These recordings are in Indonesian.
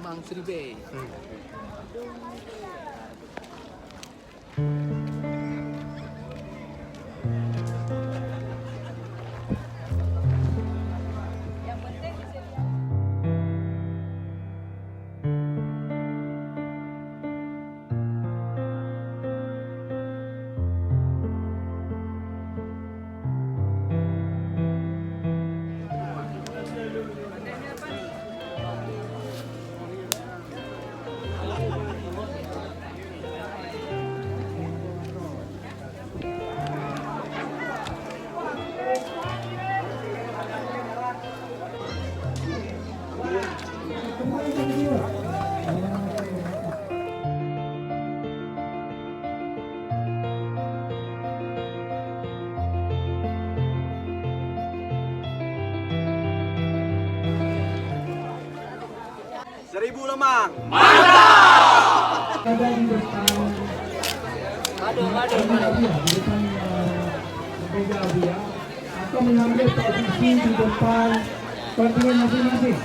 Mang Sribe. Seribu lemang. Mantap. Ada di depan. Di depan Mega Abia atau mengambil posisi di depan kontingen masing-masing.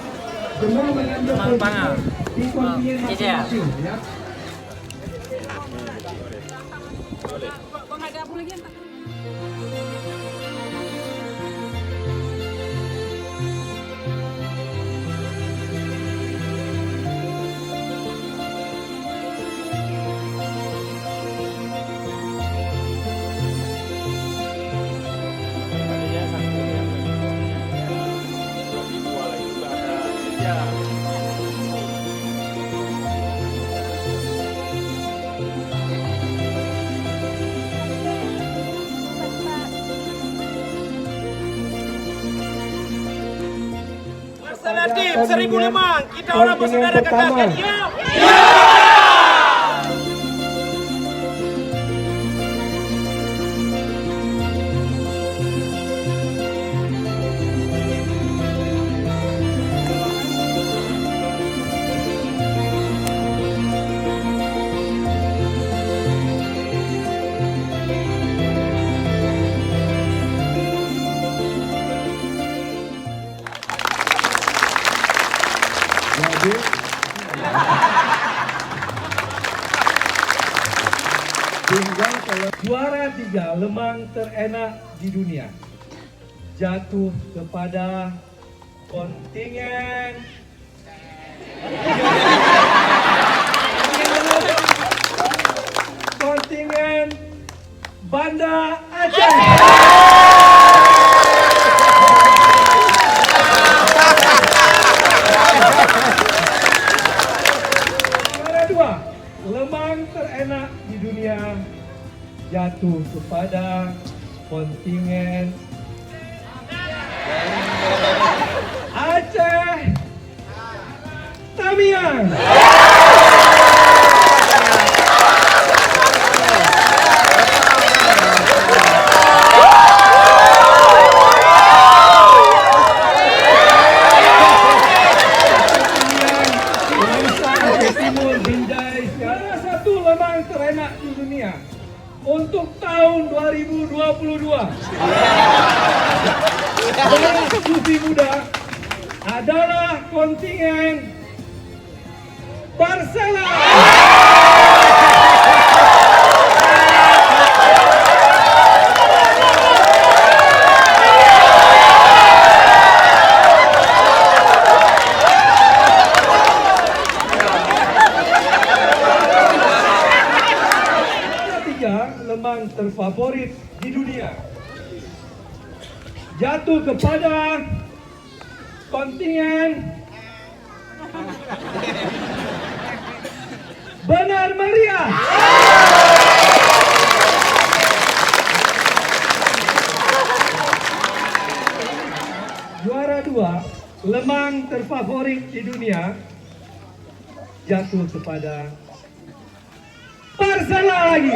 Semua mengambil posisi di kontingen masing-masing, ya. Tim 1005, kita orang bersaudara katakan ya. Tinggal kalau juara 3 lemang terenak di dunia jatuh kepada kontingen Banda Aceh. Lemang terenak di dunia jatuh kepada kontingen Aceh Tamiang. Lemang terenak di dunia untuk tahun 2022 usia muda adalah kontingen Persela. Lemang terfavorit di dunia jatuh kepada kontingen Benar Meriah. Juara 2 lemang terfavorit di dunia jatuh kepada Persela lagi.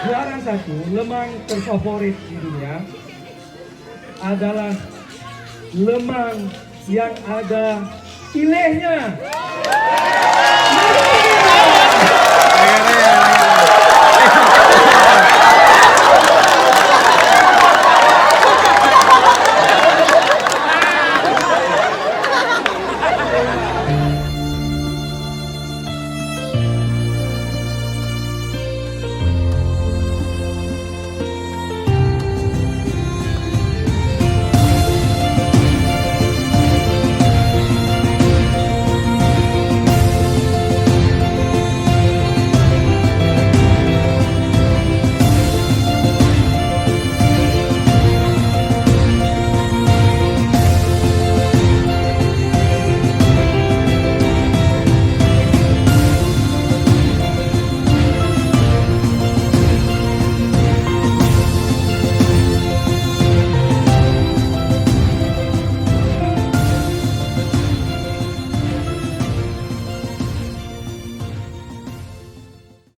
Juara 1 lemang terfavorit di dunia adalah lemang yang ada ilehnya.